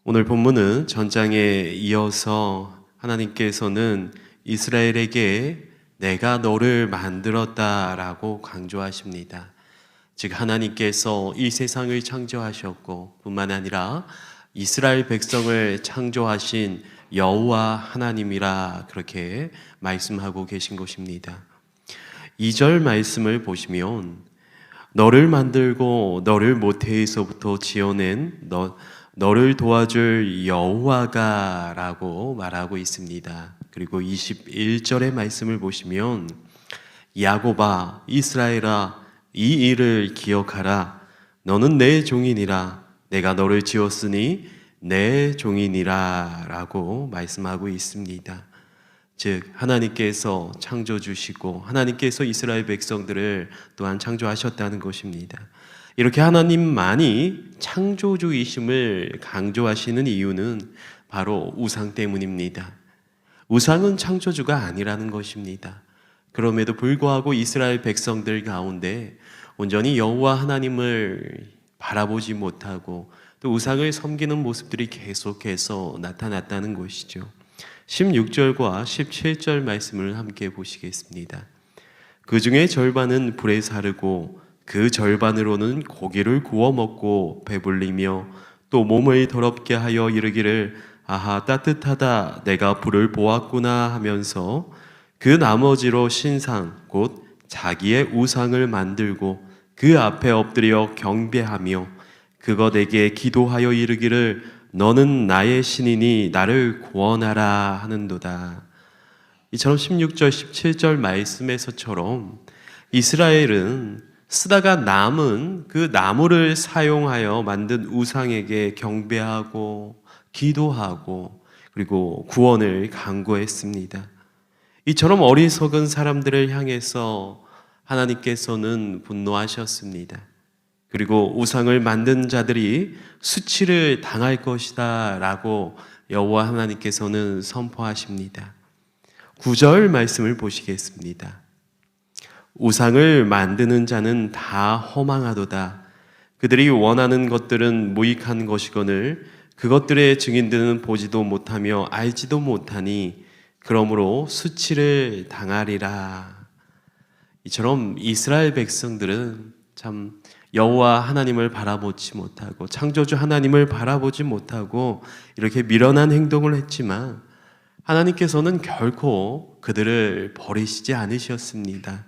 오늘 본문은 전장에 이어서 하나님께서는 이스라엘에게 내가 너를 만들었다라고 강조하십니다. 즉 하나님께서 이 세상을 창조하셨고 뿐만 아니라 이스라엘 백성을 창조하신 여호와 하나님이라 그렇게 말씀하고 계신 것입니다. 2절 말씀을 보시면 너를 만들고 너를 모태에서부터 지어낸 너를 도와줄 여호와가 라고 말하고 있습니다. 그리고 21절의 말씀을 보시면 야곱아 이스라엘아 이 일을 기억하라 너는 내 종이니라 내가 너를 지었으니 내 종이니라 라고 말씀하고 있습니다. 즉 하나님께서 창조 주시고 하나님께서 이스라엘 백성들을 또한 창조하셨다는 것입니다. 이렇게 하나님만이 창조주이심을 강조하시는 이유는 바로 우상 때문입니다. 우상은 창조주가 아니라는 것입니다. 그럼에도 불구하고 이스라엘 백성들 가운데 온전히 여호와 하나님을 바라보지 못하고 또 우상을 섬기는 모습들이 계속해서 나타났다는 것이죠. 16절과 17절 말씀을 함께 보시겠습니다. 그 중에 절반은 불에 사르고 그 절반으로는 고기를 구워 먹고 배불리며 또 몸을 더럽게 하여 이르기를 아하 따뜻하다 내가 불을 보았구나 하면서 그 나머지로 신상 곧 자기의 우상을 만들고 그 앞에 엎드려 경배하며 그것에게 기도하여 이르기를 너는 나의 신이니 나를 구원하라 하는도다. 이처럼 16절 17절 말씀에서처럼 이스라엘은 쓰다가 남은 그 나무를 사용하여 만든 우상에게 경배하고 기도하고 그리고 구원을 간구했습니다. 이처럼 어리석은 사람들을 향해서 하나님께서는 분노하셨습니다. 그리고 우상을 만든 자들이 수치를 당할 것이다 라고 여호와 하나님께서는 선포하십니다. 9절 말씀을 보시겠습니다. 우상을 만드는 자는 다 허망하도다. 그들이 원하는 것들은 무익한 것이거늘 그것들의 증인들은 보지도 못하며 알지도 못하니 그러므로 수치를 당하리라. 이처럼 이스라엘 백성들은 참 여호와 하나님을 바라보지 못하고 창조주 하나님을 바라보지 못하고 이렇게 미련한 행동을 했지만 하나님께서는 결코 그들을 버리시지 않으셨습니다.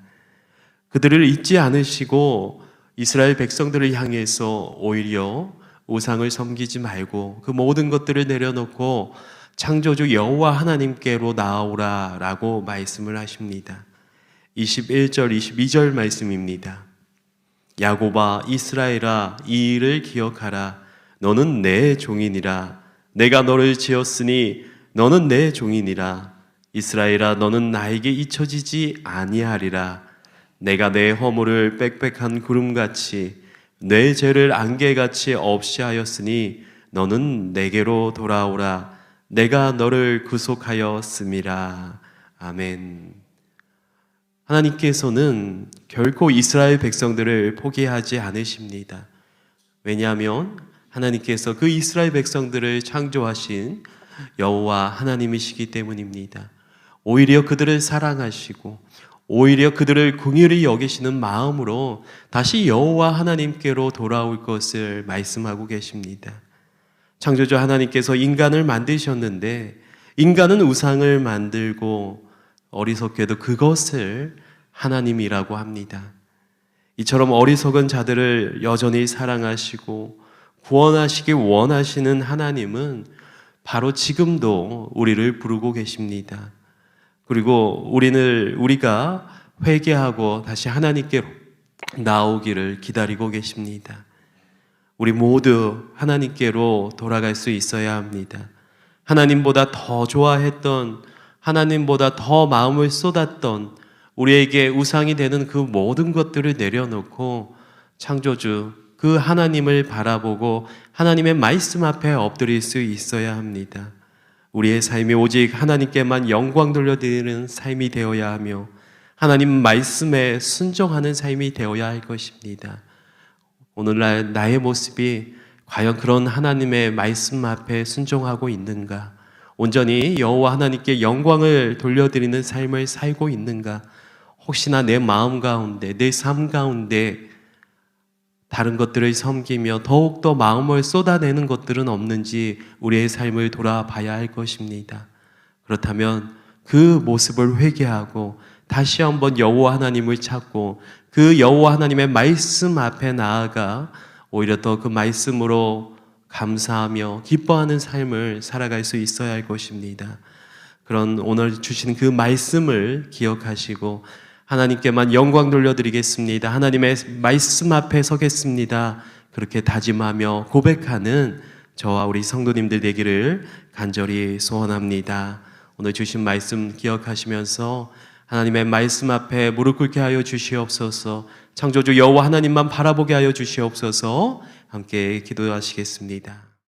그들을 잊지 않으시고 이스라엘 백성들을 향해서 오히려 우상을 섬기지 말고 그 모든 것들을 내려놓고 창조주 여호와 하나님께로 나아오라 라고 말씀을 하십니다. 21절 22절 말씀입니다. 야곱아 이스라엘아 이 일을 기억하라 너는 내 종이니라 내가 너를 지었으니 너는 내 종이니라 이스라엘아 너는 나에게 잊혀지지 아니하리라 내가 내 허물을 빽빽한 구름같이 내 죄를 안개같이 없이 하였으니 너는 내게로 돌아오라 내가 너를 구속하였음이라. 아멘. 하나님께서는 결코 이스라엘 백성들을 포기하지 않으십니다. 왜냐하면 하나님께서 그 이스라엘 백성들을 창조하신 여호와 하나님이시기 때문입니다. 오히려 그들을 사랑하시고 오히려 그들을 긍휼히 여기시는 마음으로 다시 여호와 하나님께로 돌아올 것을 말씀하고 계십니다. 창조주 하나님께서 인간을 만드셨는데 인간은 우상을 만들고 어리석게도 그것을 하나님이라고 합니다. 이처럼 어리석은 자들을 여전히 사랑하시고 구원하시기 원하시는 하나님은 바로 지금도 우리를 부르고 계십니다. 그리고 우리가 회개하고 다시 하나님께로 나오기를 기다리고 계십니다. 우리 모두 하나님께로 돌아갈 수 있어야 합니다. 하나님보다 더 좋아했던 하나님보다 더 마음을 쏟았던 우리에게 우상이 되는 그 모든 것들을 내려놓고 창조주 그 하나님을 바라보고 하나님의 말씀 앞에 엎드릴 수 있어야 합니다. 우리의 삶이 오직 하나님께만 영광 돌려드리는 삶이 되어야 하며 하나님 말씀에 순종하는 삶이 되어야 할 것입니다. 오늘날 나의 모습이 과연 그런 하나님의 말씀 앞에 순종하고 있는가? 온전히 여호와 하나님께 영광을 돌려드리는 삶을 살고 있는가? 혹시나 내 마음 가운데, 내 삶 가운데 다른 것들을 섬기며 더욱더 마음을 쏟아내는 것들은 없는지 우리의 삶을 돌아봐야 할 것입니다. 그렇다면 그 모습을 회개하고 다시 한번 여호와 하나님을 찾고 그 여호와 하나님의 말씀 앞에 나아가 오히려 더 그 말씀으로 감사하며 기뻐하는 삶을 살아갈 수 있어야 할 것입니다. 그런 오늘 주신 그 말씀을 기억하시고 하나님께만 영광 돌려드리겠습니다. 하나님의 말씀 앞에 서겠습니다. 그렇게 다짐하며 고백하는 저와 우리 성도님들 되기를 간절히 소원합니다. 오늘 주신 말씀 기억하시면서 하나님의 말씀 앞에 무릎 꿇게 하여 주시옵소서. 창조주 여호와 하나님만 바라보게 하여 주시옵소서. 함께 기도하시겠습니다.